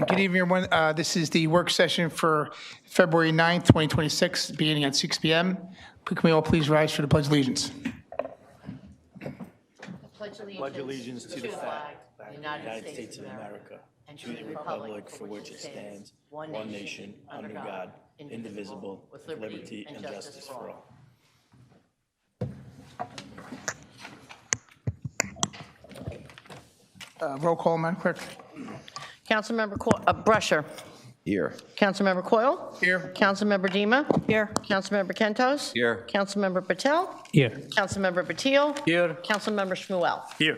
Good evening, everyone. This is the work session for February 9th, 2026, beginning at 6 p.m. Can we all please rise for the Pledge of Allegiance? Pledge allegiance to the flag of the United States of America and to the republic for which it stands, one nation, under God, indivisible, with liberty and justice for all. Roll call, Madam Clerk. Councilmember Brusher. Here. Councilmember Coyle. Here. Councilmember Dima. Here. Councilmember Kentos. Here. Councilmember Patel. Here. Councilmember Batil. Here. Councilmember Shmuel. Here.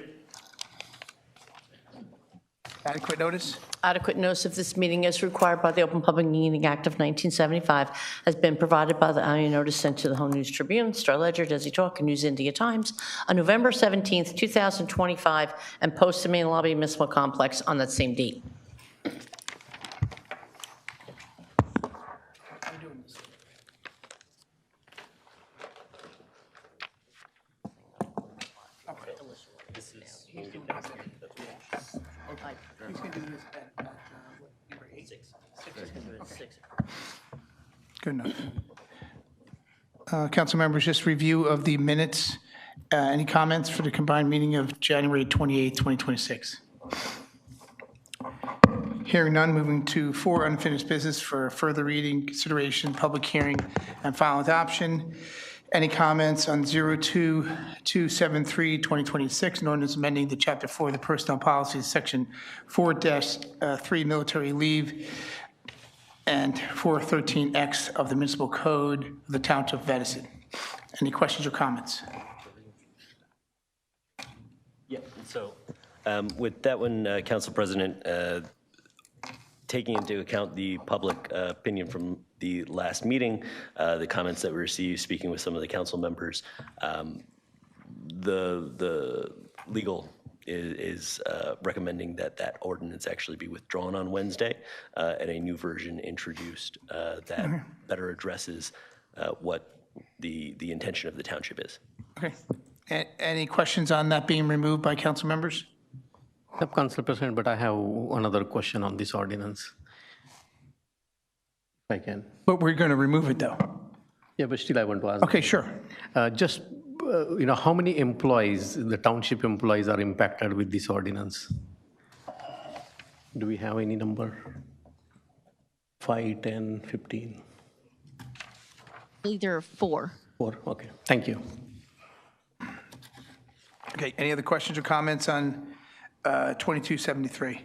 Adequate notice? Adequate notice of this meeting as required by the Open Public Meeting Act of 1975 has been provided by the annual notice sent to the Home News Tribune, Star Ledger, Desi Talk, and News India Times on November 17th, 2025, and posted in the main lobby municipal complex on that same date. Good enough. Council members, just review of the minutes. Any comments for the combined meeting of January 28th, 2026? Hearing none, moving to 4 unfinished business for further reading, consideration, public hearing, and final adoption. Any comments on 02273-2026, an ordinance amending the Chapter 4 of the Personnel Policies, Section 4-3 Military Leave, and 413X of the Municipal Code of the Township of Edison. Any questions or comments? Yeah, so with that one, Council President, taking into account the public opinion from the last meeting, the comments that we received, speaking with some of the council members, the legal is recommending that that ordinance actually be withdrawn on Wednesday and a new version introduced that better addresses what the intention of the township is. Okay. Any questions on that being removed by council members? Council President, but I have another question on this ordinance. If I can. But we're going to remove it, though. Yeah, but still I want to ask. Okay, sure. Just, how many employees, the township employees are impacted with this ordinance? Do we have any number? 5, 10, 15? There are 4. 4, okay. Thank you. Okay, any other questions or comments on 2273?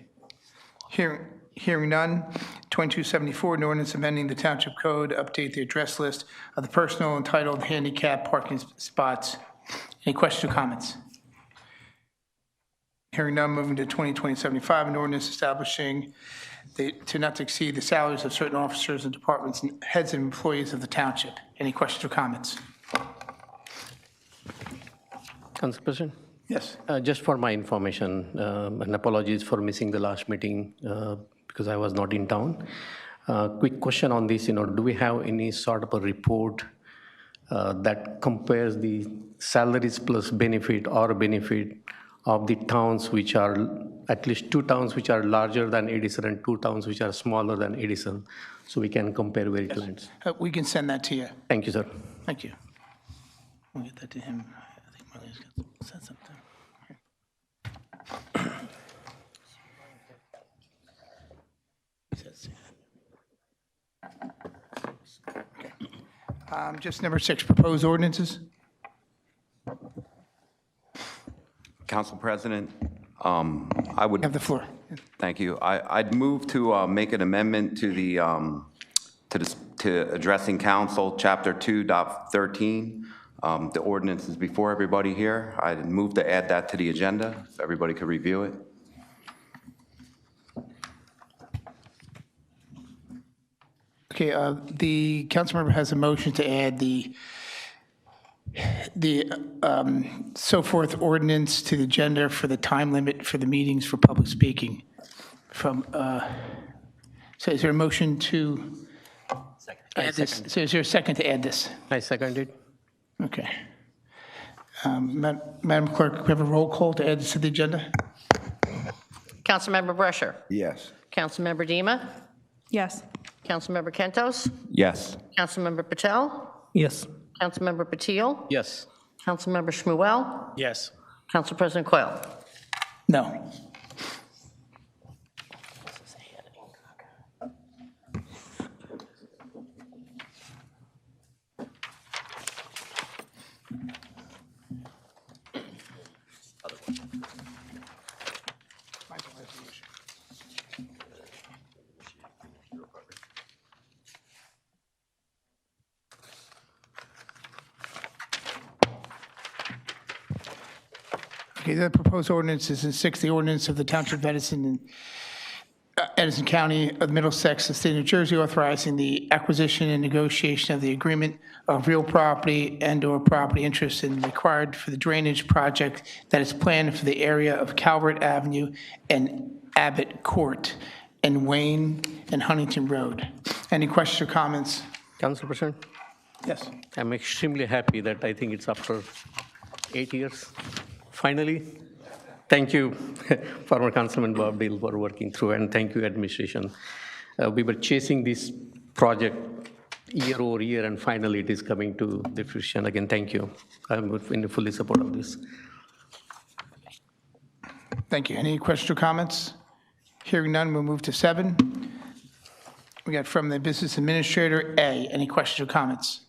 Hearing none. 2274, an ordinance amending the Township Code, update the address list of the personal entitled handicap parking spots. Any questions or comments? Hearing none, moving to 2075, an ordinance establishing to not to exceed the salaries of certain officers and departments and heads and employees of the township. Any questions or comments? Council President? Yes. Just for my information, and apologies for missing the last meeting because I was not in town. Quick question on this, do we have any sort of a report that compares the salaries plus benefit or benefit of the towns which are, at least 2 towns which are larger than Edison and 2 towns which are smaller than Edison, so we can compare very clients? We can send that to you. Thank you, sir. Thank you. We'll get that to him. I think Marlene's got said something. Okay. Just number 6, proposed ordinances. Council President, I would Have the floor. thank you. I'd move to make an amendment to the to addressing council, Chapter 2.13. The ordinance is before everybody here. I'd move to add that to the agenda, if everybody could review it. Okay, the council member has a motion to add the so forth ordinance to the agenda for the time limit for the meetings for public speaking. So is there a motion to add this? So is there a second to add this? I second it. Okay. Madam Clerk, we have a roll call to add this to the agenda? Councilmember Brescher. Yes. Councilmember Dima. Yes. Councilmember Kentos. Yes. Councilmember Patel. Yes. Councilmember Patil. Yes. Councilmember Shmuel. Yes. Council President Coyle. No. Okay, the proposed ordinance is in 6, the ordinance of the Township of Edison, Edison County of Middlesex, the state of New Jersey, authorizing the acquisition and negotiation of the agreement of real property and/or property interest and required for the drainage project that is planned for the area of Calvert Avenue and Abbott Court and Wayne and Huntington Road. Any questions or comments? Council President, Yes. I'm extremely happy that I think it's after 8 years, finally. Thank you, former Councilman Bob Deal, for working through, and thank you, administration. We were chasing this project year over year, and finally it is coming to the fruition. Again, thank you. I'm in fully support of this. Thank you. Any questions or comments? Hearing none, we'll move to 7. We got from the Business Administrator, A. Any questions or comments?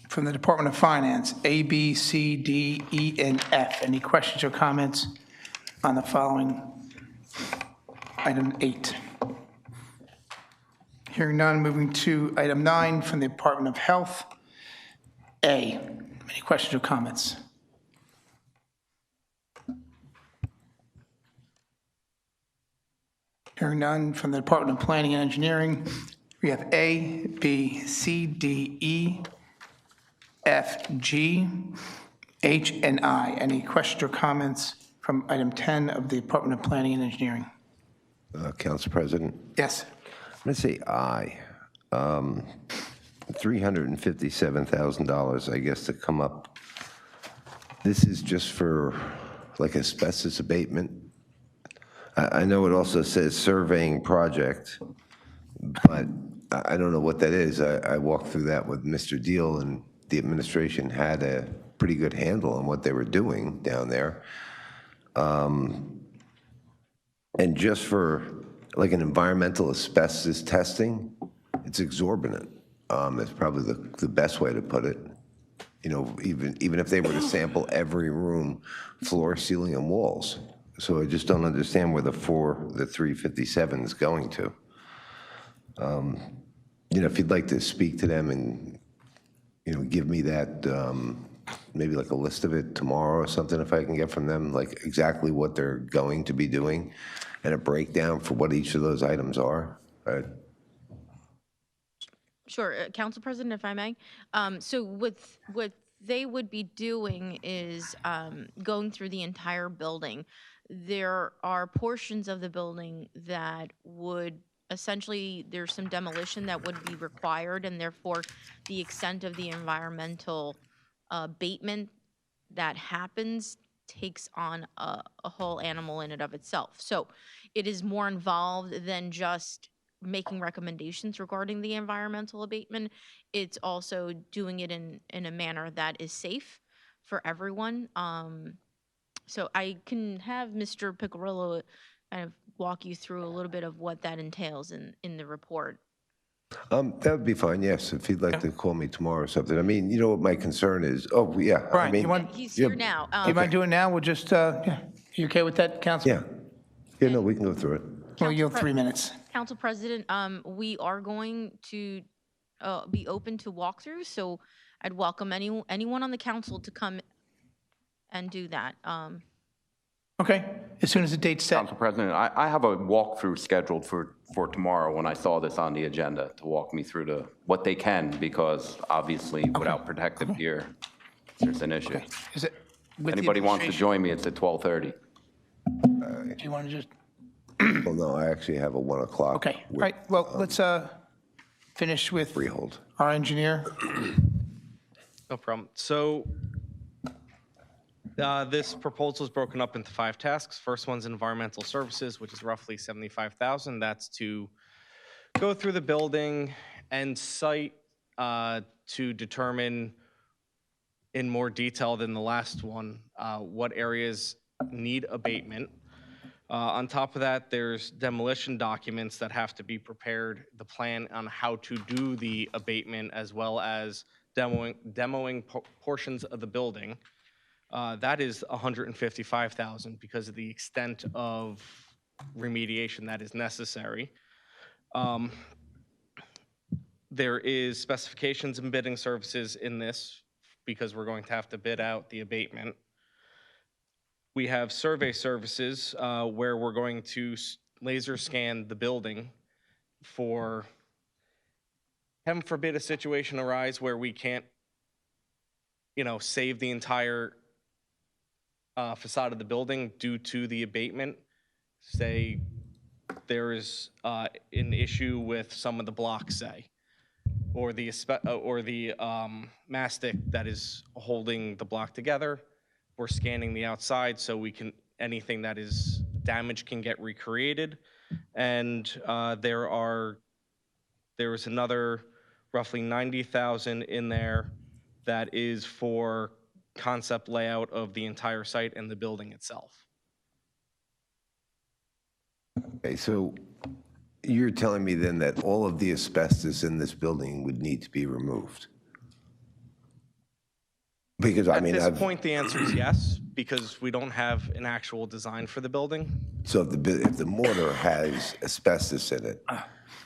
From the Department of Finance, A, B, C, D, E, and F. Any questions or comments on the following item 8? Hearing none, moving to item 9 from the Department of Health, A. Any questions or comments? Hearing none from the Department of Planning and Engineering, we have A, B, C, D, E, F, G, H, and I. Any questions or comments from item 10 of the Department of Planning and Engineering? Council President, Yes. I'm going to say aye. $357,000, I guess, to come up. This is just for like asbestos abatement. I know it also says surveying project, but I don't know what that is. I walked through that with Mr. Deal, and the administration had a pretty good handle on what they were doing down there. And just for like an environmental asbestos testing, it's exorbitant. It's probably the best way to put it. You know, even if they were to sample every room, floor, ceiling, and walls. So I just don't understand where the 357 is going to. You know, if you'd like to speak to them and, you know, give me that, maybe like a list of it tomorrow or something, if I can get from them, like exactly what they're going to be doing and a breakdown for what each of those items are. Sure, Council President, if I may. So what they would be doing is going through the entire building. There are portions of the building that would essentially, there's some demolition that would be required, and therefore the extent of the environmental abatement that happens takes on a whole animal in and of itself. So it is more involved than just making recommendations regarding the environmental abatement. It's also doing it in a manner that is safe for everyone. So I can have Mr. Piccirillo kind of walk you through a little bit of what that entails in the report. That would be fine, yes, if he'd like to call me tomorrow or something. I mean, you know what my concern is? Oh, yeah. Brian, I mean, you want, He's here now. you mind doing it now? We'll just, yeah. You okay with that, Council? Yeah. Yeah, no, we can go through it. We'll yield 3 minutes. Council President, we are going to be open to walkthroughs, so I'd welcome anyone on the council to come and do that. Okay, as soon as the date's set. Council President, I have a walkthrough scheduled for tomorrow when I saw this on the agenda to walk me through what they can, because obviously without protective gear, there's an issue. Is it with the Anybody wants to administration? join me, it's at 12:30. Do you want to just, Well, no, I actually have a 1 o'clock. okay, all right, well, let's finish with Freehold. our engineer. No problem. So This proposal is broken up into 5 tasks. First one's environmental services, which is roughly $75,000. That's to go through the building and site to determine in more detail than the last one what areas need abatement. On top of that, there's demolition documents that have to be prepared, the plan on how to do the abatement, as well as demoing portions of the building. That is $155,000 because of the extent of remediation that is necessary. There is specifications and bidding services in this because we're going to have to bid out the abatement. We have survey services where we're going to laser scan the building for, heaven forbid, a situation arise where we can't, save the entire facade of the building due to the abatement. Say there is an issue with some of the blocks, say, or the mastic that is holding the block together. We're scanning the outside so we can, anything that is damaged can get recreated. And there is another roughly $90,000 in there that is for concept layout of the entire site and the building itself. Okay, so you're telling me then that all of the asbestos in this building would need to be removed? Because At this point, the answer is yes, because we don't have an actual design for the building. So if the mortar has asbestos in it,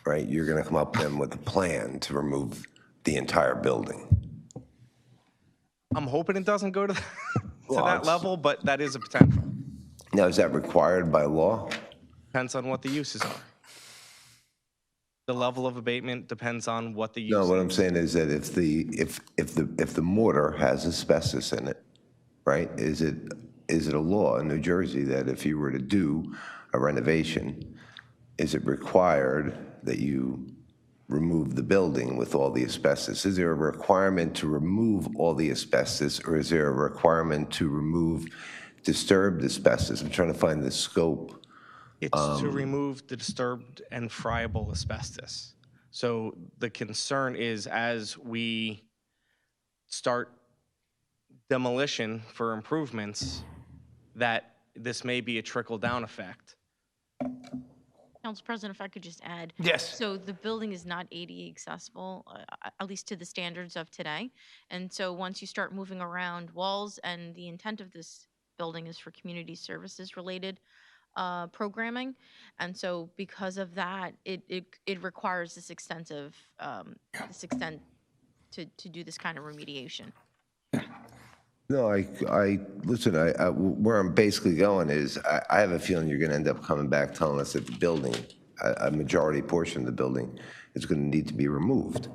right, you're going to come up then with a plan to remove the entire building? I'm hoping it doesn't go to Well, that it's- level, but that is a potential. Now, is that required by law? Depends on what the uses are. The level of abatement depends on what the use No, is. what I'm saying is that if the mortar has asbestos in it, right, is it a law in New Jersey that if you were to do a renovation, is it required that you remove the building with all the asbestos? Is there a requirement to remove all the asbestos, or is there a requirement to remove disturbed asbestos? I'm trying to find the scope. It's to remove the disturbed and friable asbestos. So the concern is as we start demolition for improvements, that this may be a trickle-down effect. Council President, if I could just add. Yes. So the building is not ADA accessible, at least to the standards of today. And so once you start moving around walls, and the intent of this building is for community services related programming. And so because of that, it requires this extent to do this kind of remediation. No, listen, where I'm basically going is, I have a feeling you're going to end up coming back telling us that the building, a majority portion of the building, is going to need to be removed.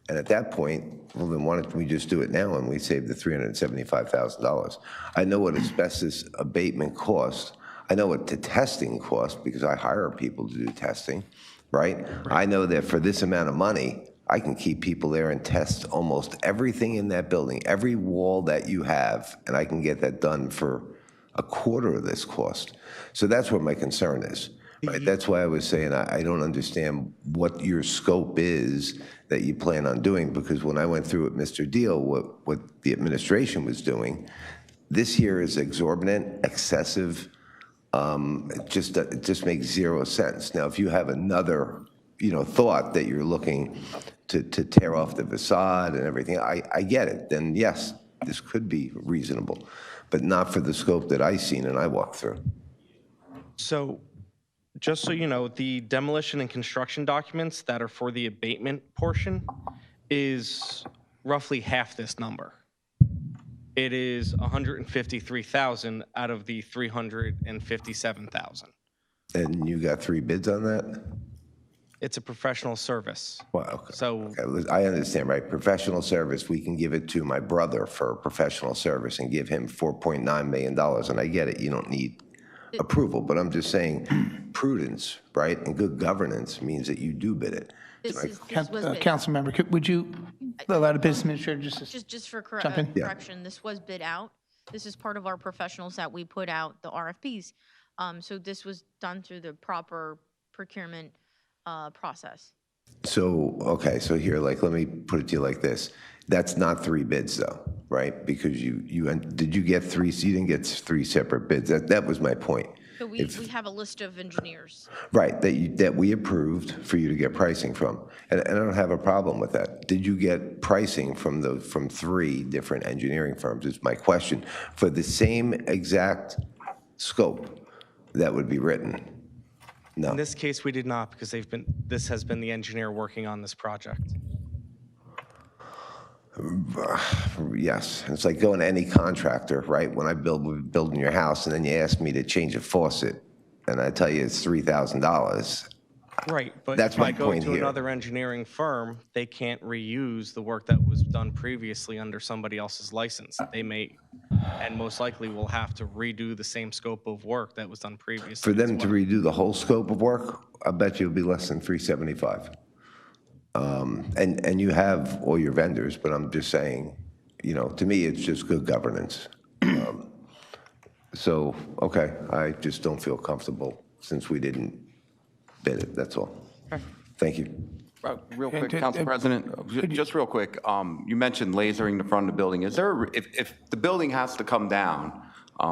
And at that point, well, then why don't we just do it now and we save the $375,000? I know what asbestos abatement costs. I know what the testing costs because I hire people to do testing, right? I know that for this amount of money, I can keep people there and test almost everything in that building, every wall that you have, and I can get that done for a quarter of this cost. So that's what my concern is, right? That's why I was saying I don't understand what your scope is that you plan on doing, because when I went through with Mr. Deal, what the administration was doing, this here is exorbitant, excessive. It just makes zero sense. Now, if you have another thought that you're looking to tear off the facade and everything, I get it. Then yes, this could be reasonable, but not for the scope that I seen and I walked through. So just so you know, the demolition and construction documents that are for the abatement portion is roughly half this number. It is $153,000 out of the $357,000. And you got 3 bids on that? It's a professional service. Well, okay. So Okay, I understand, right? Professional service, we can give it to my brother for professional service and give him $4.9 million. And I get it, you don't need approval, but I'm just saying prudence, right? And good governance means that you do bid it. This was bid. Councilmember, would you allow the business administrator just to Just for jump in? correction, this was bid out. This is part of our professionals that we put out the RFPs. So this was done through the proper procurement process. So, okay, so here, like, let me put it to you like this. That's not 3 bids though, right? Because did you get 3, so you didn't get 3 separate bids? That was my point. So we have a list of engineers. Right, that we approved for you to get pricing from. And I don't have a problem with that. Did you get pricing from 3 different engineering firms is my question. For the same exact scope that would be written? No. In this case, we did not, because this has been the engineer working on this project. Yes, it's like going to any contractor, right? When I building your house, and then you ask me to change a faucet, and I tell you it's $3,000. Right, but That's if I my go point to here. another engineering firm, they can't reuse the work that was done previously under somebody else's license. They may, and most likely will have to redo the same scope of work that was done previously. For them as to well. redo the whole scope of work, I bet you it'll be less than $375. And you have all your vendors, but I'm just saying, to me, it's just good governance. So, okay, I just don't feel comfortable since we didn't bid it, that's all. Thank you. Real quick, Council President, just real quick, you mentioned lasering the front of the building. Is there, if the building has to come down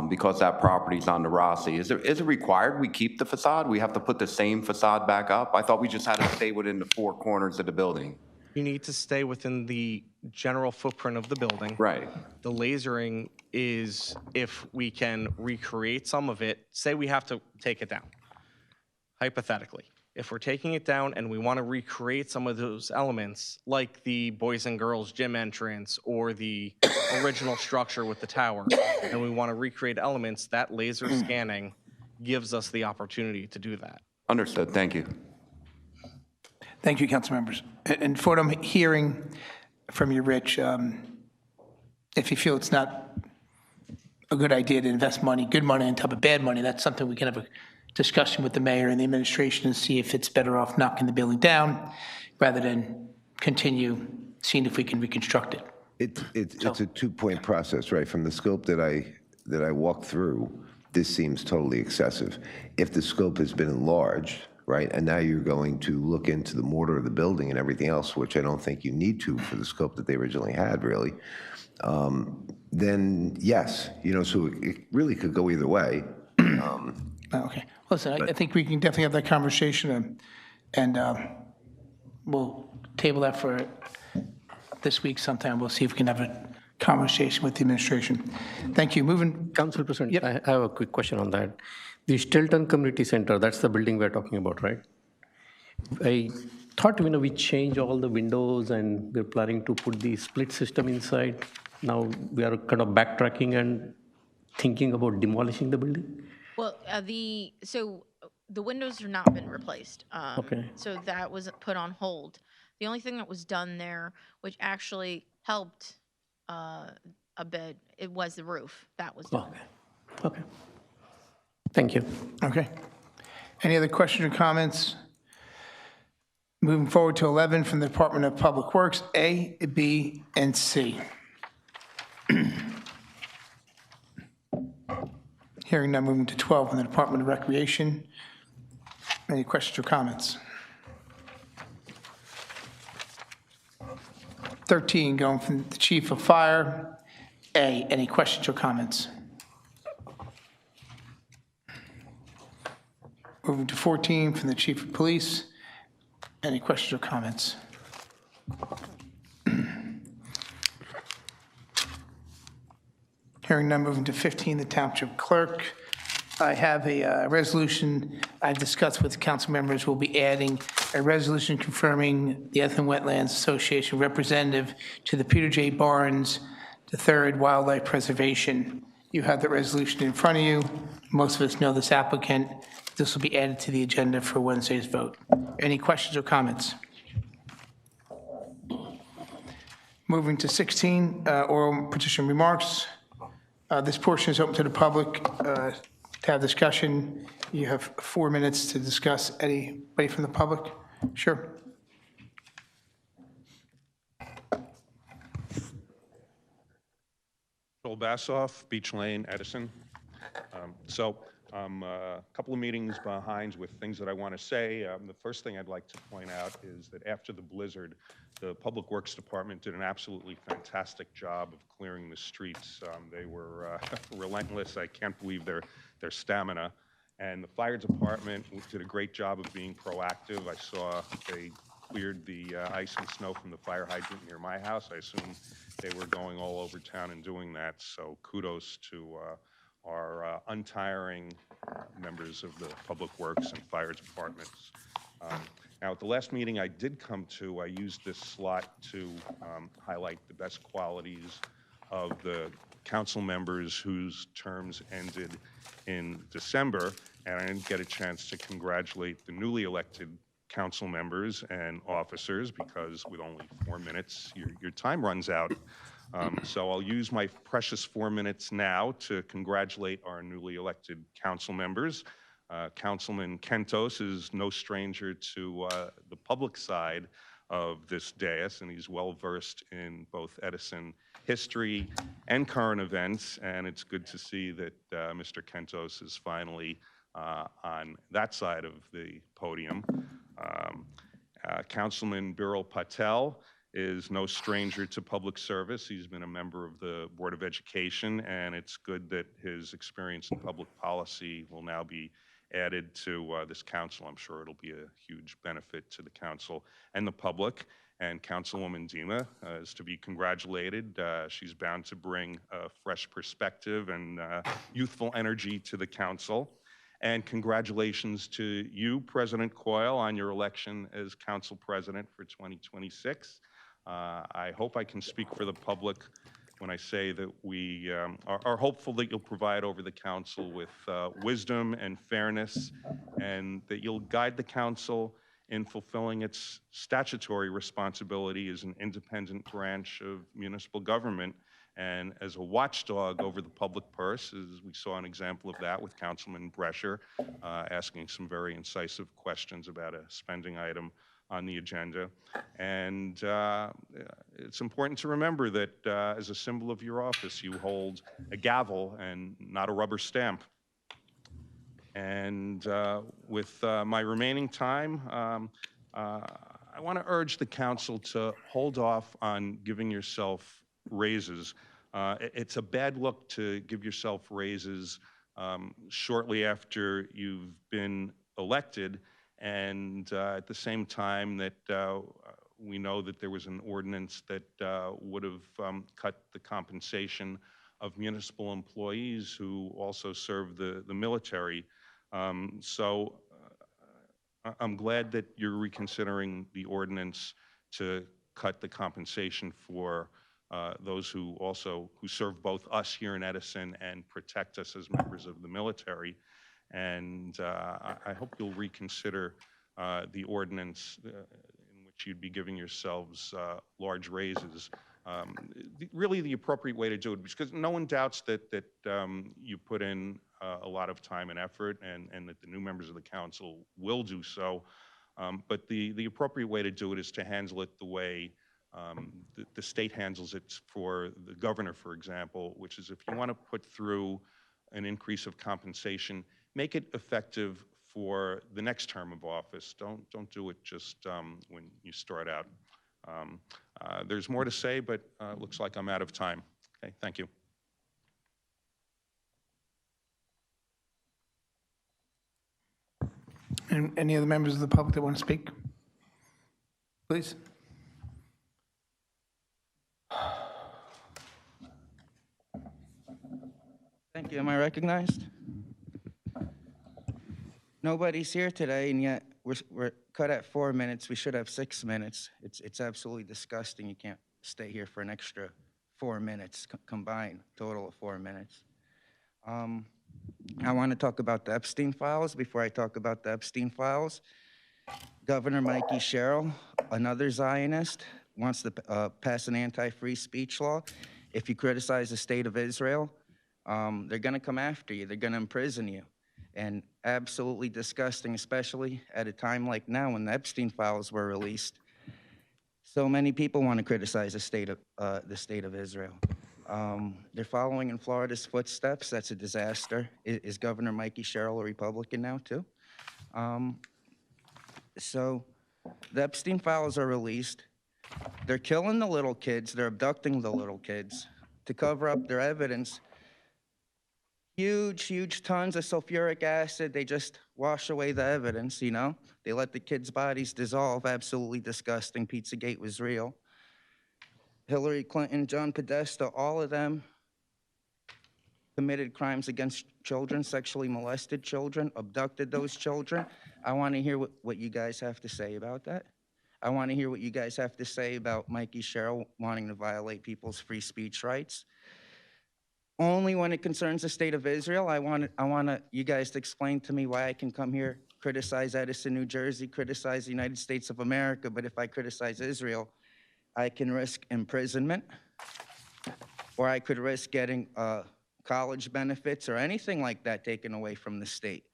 because that property's on the Rossi, is it required we keep the facade? We have to put the same facade back up? I thought we just had to stay within the 4 corners of the building. You need to stay within the general footprint of the building. Right. The lasering is if we can recreate some of it, say we have to take it down, hypothetically. If we're taking it down and we want to recreate some of those elements, like the boys and girls gym entrance or the original structure with the tower, and we want to recreate elements, that laser scanning gives us the opportunity to do that. Understood, thank you. Thank you, council members. And for what I'm hearing from you, Rich, if you feel it's not a good idea to invest money, good money on top of bad money, that's something we can have a discussion with the mayor and the administration and see if it's better off knocking the building down rather than continue seeing if we can reconstruct it. It's a 2-point process, right? From the scope that I walked through, this seems totally excessive. If the scope has been enlarged, right, and now you're going to look into the mortar of the building and everything else, which I don't think you need to for the scope that they originally had, really, then yes, so it really could go either way. Okay. Listen, I think we can definitely have that conversation, and we'll table that for this week sometime. We'll see if we can have a conversation with the administration. Thank you. Moving. Council President, I have a quick question on that. The Stilton Community Center, that's the building we're talking about, right? I thought, we changed all the windows and we're planning to put the split system inside. Now we are kind of backtracking and thinking about demolishing the building? Well, so the windows have not been replaced. Okay. So that was put on hold. The only thing that was done there, which actually helped a bit, it was the roof. That was done. Okay. Thank you. Okay. Any other questions or comments? Moving forward to 11 from the Department of Public Works, A, B, and C. Hearing none, moving to 12 from the Department of Recreation. Any questions or comments? 13, going from the Chief of Fire. A, any questions or comments? Moving to 14 from the Chief of Police. Any questions or comments? Hearing none, moving to 15, the Township Clerk. I have a resolution I've discussed with council members. We'll be adding a resolution confirming the Edison Wetlands Association representative to the Peter J. Barnes III Wildlife Preservation. You have the resolution in front of you. Most of us know this applicant. This will be added to the agenda for Wednesday's vote. Any questions or comments? Moving to 16, oral petition remarks. This portion is open to the public to have discussion. You have 4 minutes to discuss. Anybody from the public? Sure. Joel Bassoff, Beach Lane, Edison. So I'm a couple of meetings behind with things that I want to say. The first thing I'd like to point out is that after the blizzard, the Public Works Department did an absolutely fantastic job of clearing the streets. They were relentless. I can't believe their stamina. And the fire department did a great job of being proactive. I saw they cleared the ice and snow from the fire hydrant near my house. I assume they were going all over town and doing that. So kudos to our untiring members of the Public Works and Fire Departments. Now, at the last meeting I did come to, I used this slot to highlight the best qualities of the council members whose terms ended in December, and I didn't get a chance to congratulate the newly elected council members and officers because with only 4 minutes, your time runs out. So I'll use my precious 4 minutes now to congratulate our newly elected council members. Councilman Kentos is no stranger to the public side of this dais, and he's well-versed in both Edison history and current events, and it's good to see that Mr. Kentos is finally on that side of the podium. Councilman Birol Patel is no stranger to public service. He's been a member of the Board of Education, and it's good that his experience in public policy will now be added to this council. I'm sure it'll be a huge benefit to the council and the public. And Councilwoman Dima is to be congratulated. She's bound to bring a fresh perspective and youthful energy to the council. And congratulations to you, President Coyle, on your election as council president for 2026. I hope I can speak for the public when I say that we are hopeful that you'll provide over the council with wisdom and fairness, and that you'll guide the council in fulfilling its statutory responsibility as an independent branch of municipal government and as a watchdog over the public purse, as we saw an example of that with Councilman Brescher asking some very incisive questions about a spending item on the agenda. And it's important to remember that as a symbol of your office, you hold a gavel and not a rubber stamp. And with my remaining time, I want to urge the council to hold off on giving yourself raises. It's a bad look to give yourself raises shortly after you've been elected, and at the same time that we know that there was an ordinance that would have cut the compensation of municipal employees who also serve the military. So I'm glad that you're reconsidering the ordinance to cut the compensation for those who serve both us here in Edison and protect us as members of the military. And I hope you'll reconsider the ordinance in which you'd be giving yourselves large raises. Really the appropriate way to do it, because no one doubts that you put in a lot of time and effort, and that the new members of the council will do so. But the appropriate way to do it is to handle it the way the state handles it for the governor, for example, which is if you want to put through an increase of compensation, make it effective for the next term of office. Don't do it just when you start out. There's more to say, but it looks like I'm out of time. Okay, thank you. And any other members of the public that want to speak? Please. Thank you. Am I recognized? Nobody's here today, and yet we're cut at 4 minutes. We should have 6 minutes. It's absolutely disgusting. You can't stay here for an extra 4 minutes combined, total of 4 minutes. I want to talk about the Epstein files. Before I talk about the Epstein files, Governor Mikey Sherrill, another Zionist, wants to pass an anti-free speech law. If you criticize the state of Israel, they're going to come after you. They're going to imprison you. And absolutely disgusting, especially at a time like now when the Epstein files were released. So many people want to criticize the state of Israel. They're following in Florida's footsteps. That's a disaster. Is Governor Mikey Sherrill a Republican now, too? So the Epstein files are released. They're killing the little kids. They're abducting the little kids to cover up their evidence. Huge tons of sulfuric acid. They just wash away the evidence, you know? They let the kids' bodies dissolve. Absolutely disgusting. Pizzagate was real. Hillary Clinton, John Podesta, all of them committed crimes against children, sexually molested children, abducted those children. I want to hear what you guys have to say about that. I want to hear what you guys have to say about Mikey Sherrill wanting to violate people's free speech rights. Only when it concerns the state of Israel, I want you guys to explain to me why I can come here, criticize Edison, New Jersey, criticize the United States of America, but if I criticize Israel, I can risk imprisonment, or I could risk getting college benefits or anything like that taken away from the state.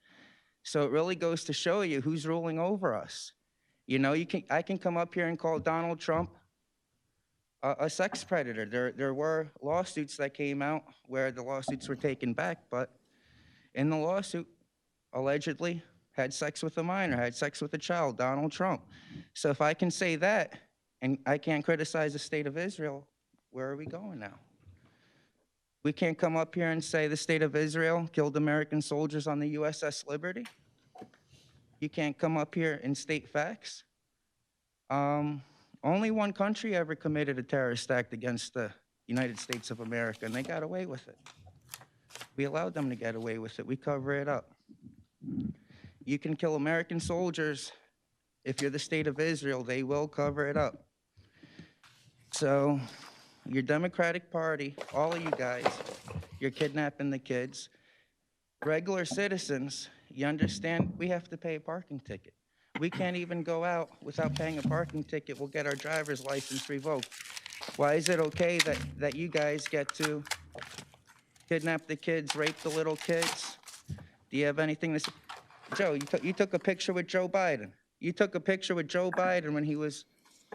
So it really goes to show you who's ruling over us. You know, I can come up here and call Donald Trump a sex predator. There were lawsuits that came out where the lawsuits were taken back, but in the lawsuit, allegedly had sex with a minor, had sex with a child, Donald Trump. So if I can say that, and I can't criticize the state of Israel, where are we going now? We can't come up here and say the state of Israel killed American soldiers on the USS Liberty. You can't come up here and state facts. Only one country ever committed a terrorist act against the United States of America, and they got away with it. We allowed them to get away with it. We cover it up. You can kill American soldiers. If you're the state of Israel, they will cover it up. So your Democratic Party, all of you guys, you're kidnapping the kids. Regular citizens, you understand, we have to pay a parking ticket. We can't even go out without paying a parking ticket. We'll get our driver's license revoked. Why is it okay that you guys get to kidnap the kids, rape the little kids? Do you have anything to say? Joe, you took a picture with Joe Biden. You took a picture with Joe Biden when he was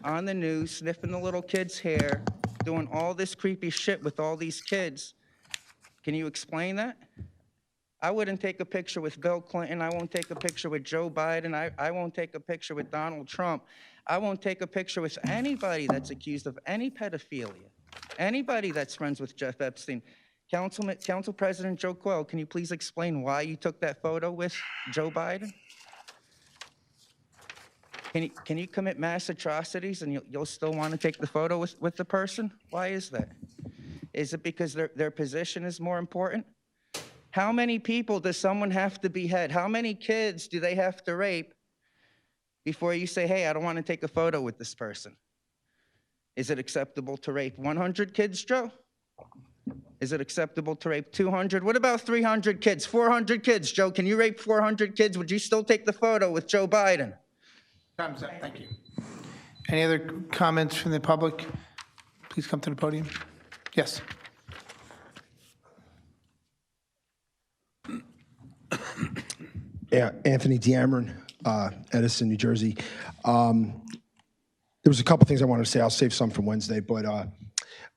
on the news, sniffing the little kid's hair, doing all this creepy shit with all these kids. Can you explain that? I wouldn't take a picture with Bill Clinton. I won't take a picture with Joe Biden. I won't take a picture with Donald Trump. I won't take a picture with anybody that's accused of any pedophilia, anybody that's friends with Jeff Epstein. Council President Joe Coyle, can you please explain why you took that photo with Joe Biden? Can you commit mass atrocities and you'll still want to take the photo with the person? Why is that? Is it because their position is more important? How many people does someone have to behead? How many kids do they have to rape before you say, hey, I don't want to take a photo with this person? Is it acceptable to rape 100 kids, Joe? Is it acceptable to rape 200? What about 300 kids, 400 kids? Joe, can you rape 400 kids? Would you still take the photo with Joe Biden? Time's up. Thank you. Any other comments from the public? Please come to the podium. Yes. Yeah, Anthony Diamond, Edison, New Jersey. There was a couple things I wanted to say. I'll save some from Wednesday, but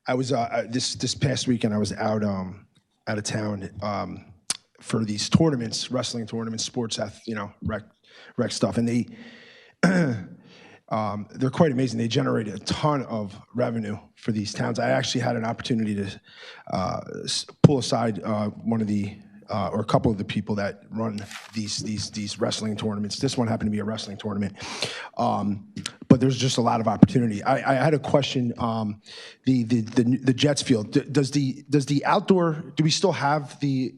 I was this past weekend I was out of town for these tournaments, wrestling tournaments, sports, rec stuff, and they're quite amazing. They generate a ton of revenue for these towns. I actually had an opportunity to pull aside one of the or a couple of the people that run these wrestling tournaments. This one happened to be a wrestling tournament, but there's just a lot of opportunity. I had a question. The Jets field, does the outdoor? Do we still have the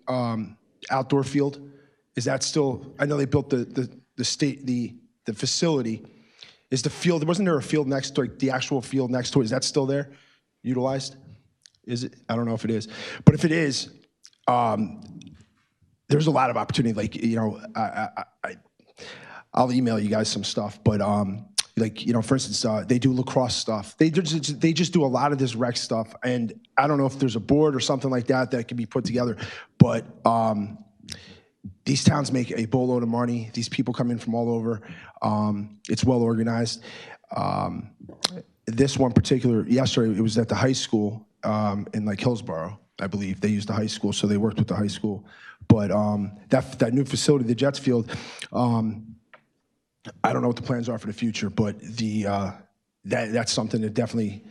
outdoor field? Is that still? I know they built the facility. Is the field? Wasn't there a field next to the actual field next to it? Is that still there, utilized? Is it? I don't know if it is, but if it is. There's a lot of opportunity. Like, I'll email you guys some stuff, but for instance, they do lacrosse stuff. They just do a lot of this rec stuff, and I don't know if there's a board or something like that can be put together, but these towns make a boatload of money. These people come in from all over. It's well organized. This one particular, yesterday, it was at the high school, in like Hillsborough, I believe. They used the high school, so they worked with the high school. But that new facility, the Jets field, I don't know what the plans are for the future, but that's something to definitely,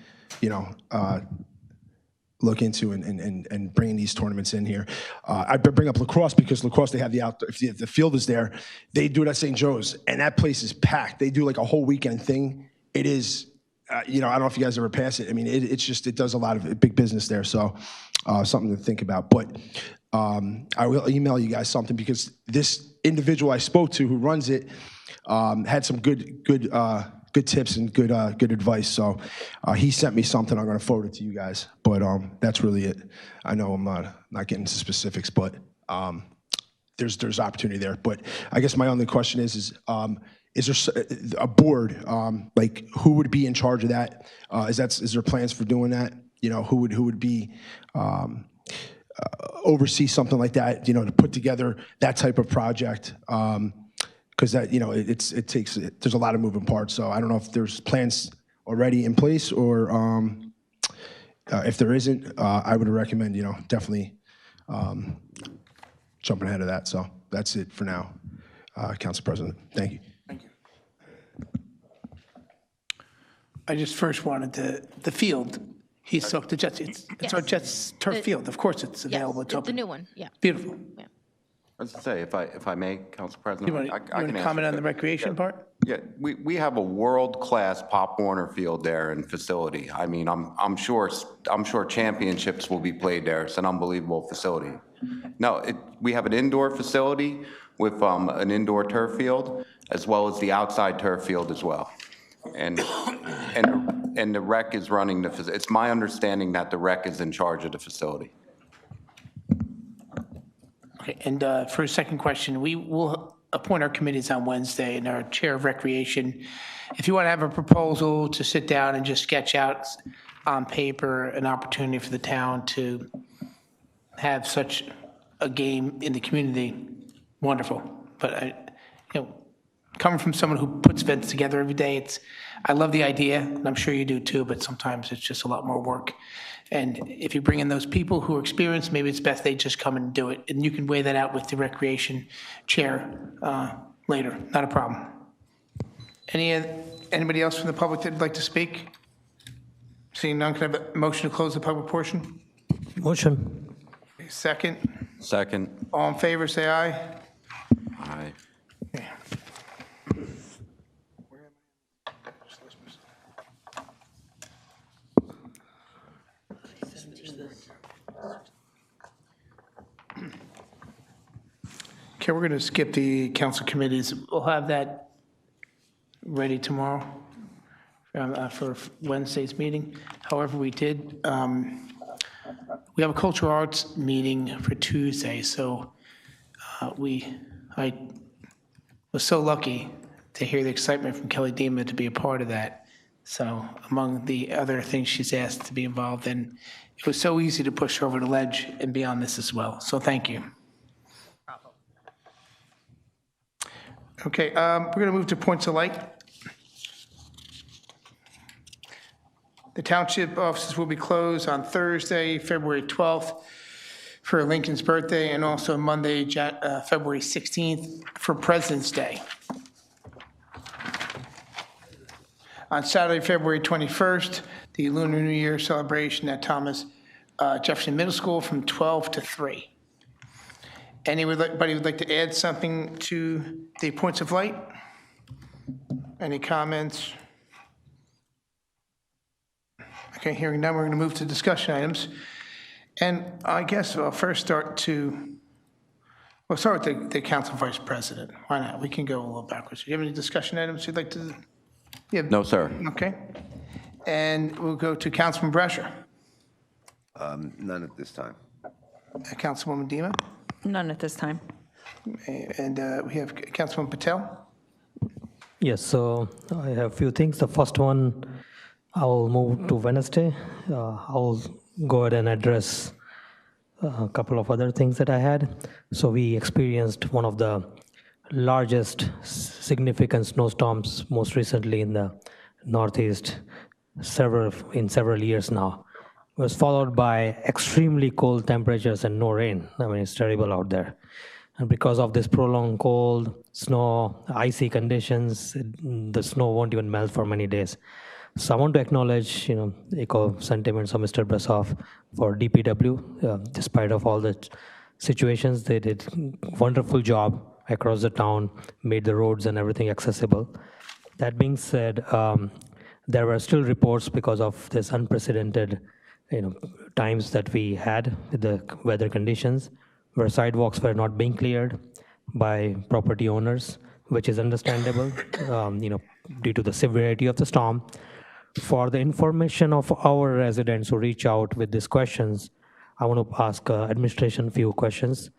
look into and bringing these tournaments in here. I bring up lacrosse because lacrosse, they have if the field is there, they do it at St. Joe's, and that place is packed. They do like a whole weekend thing. It is, I don't know if you guys ever pass it. I mean, it does a lot of big business there, so something to think about. But I will email you guys something because this individual I spoke to who runs it had some good tips and good advice. So he sent me something. I'm going to forward it to you guys. But that's really it. I know I'm not getting into specifics, but there's opportunity there. But I guess my only question is there a board, like who would be in charge of that? Is there plans for doing that? Who would be oversee something like that? To put together that type of project. Because that, there's a lot of moving parts. So I don't know if there's plans already in place or if there isn't, I would recommend, definitely jumping ahead of that. So that's it for now, Council President. Thank you. Thank you. I just first wanted the field. He spoke to Jets. It's our Jets turf field. Of course it's available. Yes, it's the new one, yeah. Beautiful. Yeah. I was to say, if I may, Council President. You want to comment on the recreation part? Yeah, we have a world-class Pop Warner field there and facility. I mean, I'm sure championships will be played there. It's an unbelievable facility. No, we have an indoor facility with an indoor turf field as well as the outside turf field as well. And the rec is running the. It's my understanding that the rec is in charge of the facility. Okay, and for a second question, we will appoint our committees on Wednesday and our chair of recreation. If you want to have a proposal to sit down and just sketch out on paper an opportunity for the town to have such a game in the community, wonderful. But coming from someone who puts events together every day, I love the idea, and I'm sure you do too, but sometimes it's just a lot more work. And if you bring in those people who are experienced, maybe it's best they just come and do it. And you can weigh that out with the recreation chair later, not a problem. Anybody else from the public that'd like to speak? Seeing none, can I have a motion to close the public portion? Motion. Second. Second. All in favor, say aye. Aye. Okay, we're going to skip the council committees. We'll have that ready tomorrow for Wednesday's meeting. However, we have a cultural arts meeting for Tuesday, so I was so lucky to hear the excitement from Kelly Dima to be a part of that. So among the other things she's asked to be involved in, it was so easy to push her over the ledge and be on this as well. So thank you. Okay, we're going to move to points of light. The township offices will be closed on Thursday, February 12th for Lincoln's birthday, and also Monday, February 16th for President's Day. On Saturday, February 21st, the Lunar New Year celebration at Thomas Jefferson Middle School from 12 to 3. Anybody would like to add something to the points of light? Any comments? Okay, hearing none, we're going to move to discussion items. And I guess I'll first start with the council vice president. Why not? We can go a little backwards. Do you have any discussion items you'd like to? Yeah. No, sir. Okay. And we'll go to Councilman Brescher. None at this time. Councilwoman Dima. None at this time. And we have Councilman Patel. Yes, so I have a few things. The first one, I'll move to Wednesday. I'll go ahead and address a couple of other things that I had. So we experienced one of the largest significant snowstorms most recently in the Northeast in several years now. was followed by extremely cold temperatures and no rain. I mean, it's terrible out there. And because of this prolonged cold, snow, icy conditions, the snow won't even melt for many days. So I want to acknowledge, echo sentiments of Mr. Bresoff for DPW. Despite of all the situations, they did wonderful job across the town, made the roads and everything accessible. That being said, there were still reports because of this unprecedented, times that we had with the weather conditions, where sidewalks were not being cleared by property owners, which is understandable, due to the severity of the storm. For the information of our residents who reach out with these questions, I want to ask administration few questions.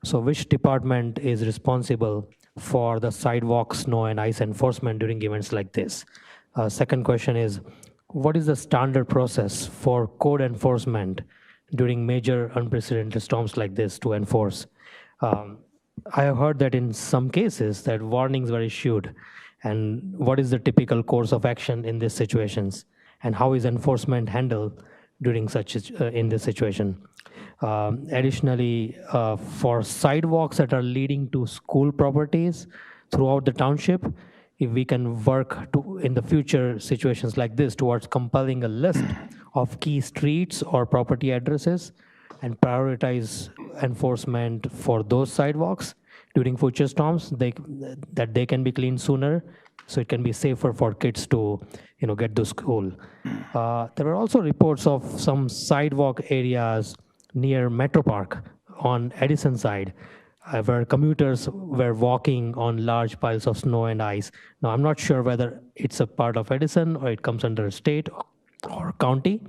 So which department is responsible for the sidewalk, snow, and ice enforcement during events like this? Second question is, what is the standard process for code enforcement during major unprecedented storms like this to enforce? I have heard that in some cases that warnings were issued. And what is the typical course of action in these situations? And how is enforcement handled during in this situation? Additionally, for sidewalks that are leading to school properties throughout the township, if we can work in the future situations like this towards compelling a list of key streets or property addresses and prioritize enforcement for those sidewalks during future storms, that they can be cleaned sooner, so it can be safer for kids to get to school. There were also reports of some sidewalk areas near Metro Park on Edison side, where commuters were walking on large piles of snow and ice. Now, I'm not sure whether it's a part of Edison or it comes under state or county,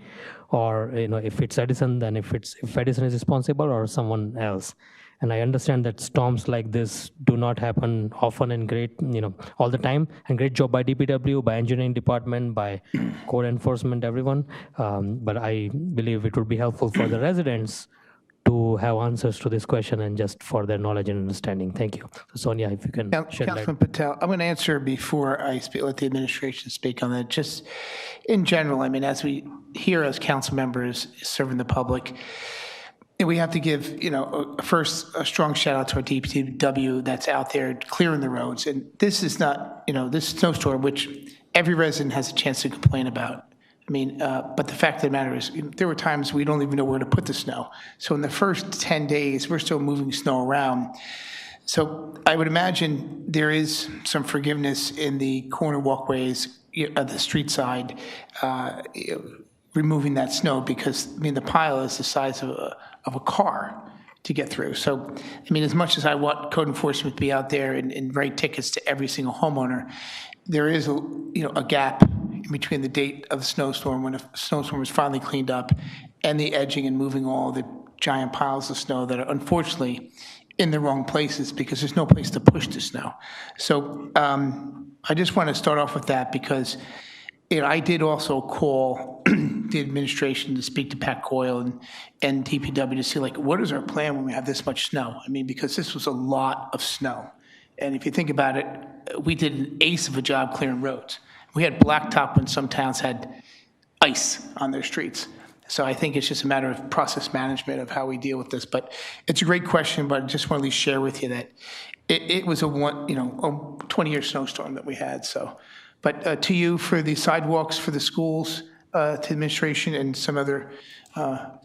or if it's Edison, then if Edison is responsible or someone else. And I understand that storms like this do not happen often and all the time. And great job by DPW, by engineering department, by code enforcement, everyone. But I believe it would be helpful for the residents to have answers to this question and just for their knowledge and understanding. Thank you. So Sonia, if you can shed light. Councilman Patel, I'm going to answer before I let the administration speak on that. Just in general, I mean, as we hear as council members serving the public, we have to give, first a strong shout out to our DPW that's out there clearing the roads. And this is not, this snowstorm, which every resident has a chance to complain about. I mean, but the fact of the matter is, there were times we don't even know where to put the snow. So in the first 10 days, we're still moving snow around. So I would imagine there is some forgiveness in the corner walkways of the street side, removing that snow, because, I mean, the pile is the size of a car to get through. So, I mean, as much as I want code enforcement to be out there and write tickets to every single homeowner, there is a gap in between the date of the snowstorm, when a snowstorm is finally cleaned up, and the edging and moving all the giant piles of snow that are unfortunately in the wrong places because there's no place to push the snow. So I just want to start off with that because I did also call the administration to speak to Pat Coyle and DPW to see, like, what is our plan when we have this much snow? I mean, because this was a lot of snow. And if you think about it, we did an ace of a job clearing roads. We had blacktop when some towns had ice on their streets. So I think it's just a matter of process management of how we deal with this. But it's a great question, but I just want to at least share with you that it was a 20-year snowstorm that we had. So, but to you, for the sidewalks, for the schools, to administration, and some other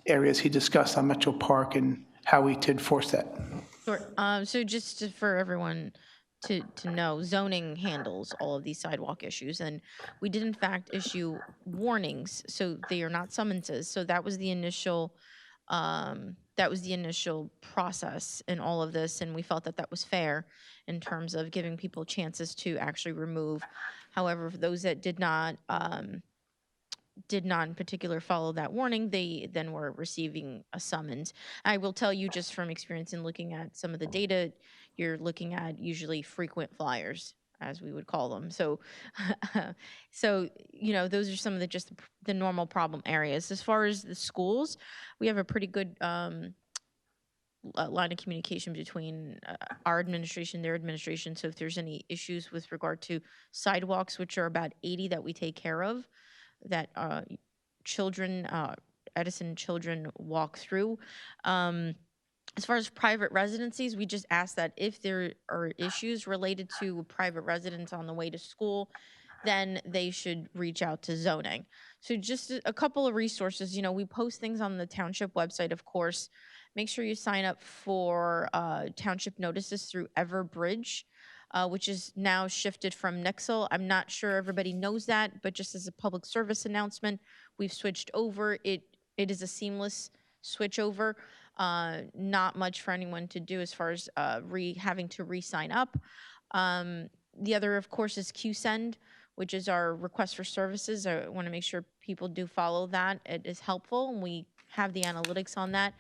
areas he discussed on Metro Park and how we to enforce that. Sure. So just for everyone to know, zoning handles all of these sidewalk issues, and we did in fact issue warnings, so they are not summonses. So that was the initial process in all of this, and we felt that that was fair in terms of giving people chances to actually remove. However, for those that did not in particular follow that warning, they then were receiving a summons. I will tell you, just from experience in looking at some of the data, you're looking at usually frequent flyers, as we would call them. So, those are some of the normal problem areas. As far as the schools, we have a pretty good line of communication between our administration, their administration. So if there's any issues with regard to sidewalks, which are about 80 that we take care of, that children Edison children walk through. As far as private residencies, we just ask that if there are issues related to private residence on the way to school, then they should reach out to zoning. So just a couple of resources. You know, we post things on the township website, of course. Make sure you sign up for township notices through Everbridge, which is now shifted from Nixle. I'm not sure everybody knows that, but just as a public service announcement, we've switched over. It is a seamless switch over. Not much for anyone to do as far as having to re-sign up. The other, of course, is QSend, which is our request for services. I want to make sure people do follow that. It is helpful, and we have the analytics on that.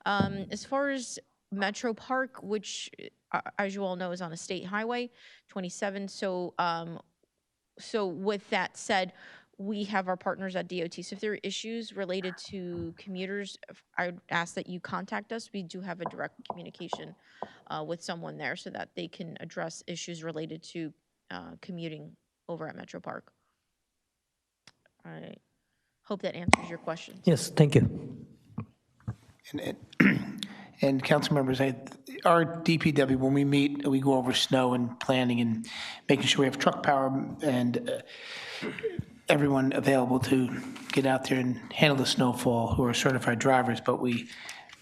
As far as Metro Park, which, as you all know, is on a state highway, 27. So with that said, we have our partners at DOT. So if there are issues related to commuters, I would ask that you contact us. We do have a direct communication with someone there so that they can address issues related to commuting over at Metro Park. I hope that answers your questions. Yes, thank you. And council members, our DPW, when we meet, we go over snow and planning and making sure we have truck power and everyone available to get out there and handle the snowfall who are certified drivers. But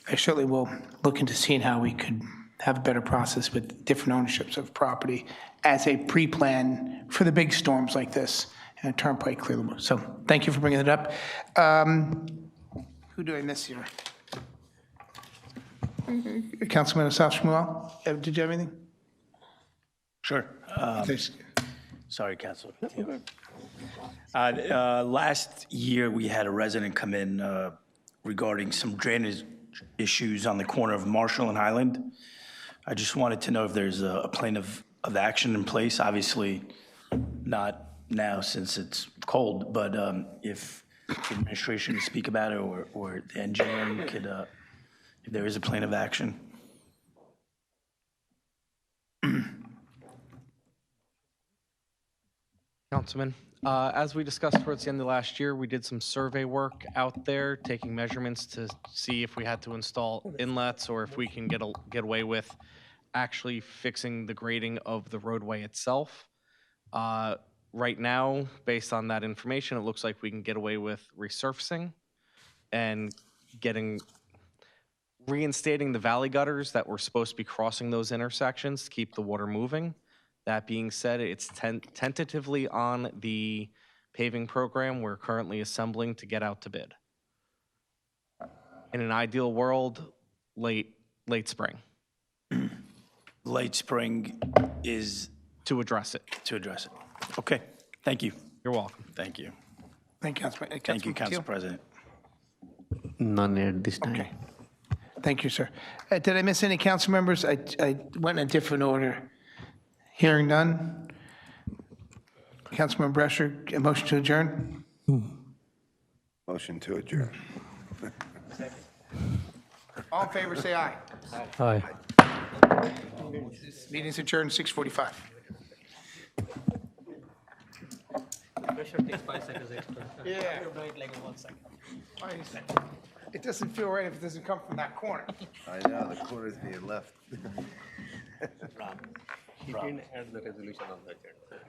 I certainly will look into seeing how we could have a better process with different ownerships of property as a pre-plan for the big storms like this and a turnpike clearly. So thank you for bringing it up. Who do I miss here? Councilman Asaf Shmuel, did you have anything? Sure. Thanks. Sorry, Councilor. Last year, we had a resident come in regarding some drainage issues on the corner of Marshall and Highland. I just wanted to know if there's a plan of action in place. Obviously, not now since it's cold, but if the administration could speak about it or the engineering could, if there is a plan of action. Councilman, as we discussed towards the end of last year, we did some survey work out there, taking measurements to see if we had to install inlets or if we can get away with actually fixing the grading of the roadway itself. Right now, based on that information, it looks like we can get away with resurfacing and reinstating the valley gutters that were supposed to be crossing those intersections to keep the water moving. That being said, it's tentatively on the paving program we're currently assembling to get out to bid. In an ideal world, late spring. Late spring is to address it. Okay, thank you. You're welcome. Thank you. Thank you, Councilman. Thank you, Council President. None at this time. Okay. Thank you, sir. Did I miss any council members? I went in a different order. Hearing none. Councilman Brescher, a motion to adjourn? Motion to adjourn. All in favor, say aye. Aye. This meeting's adjourned 6:45. Yeah. It doesn't feel right if it doesn't come from that corner. I know, the corner's being left. He didn't add the resolution on the agenda.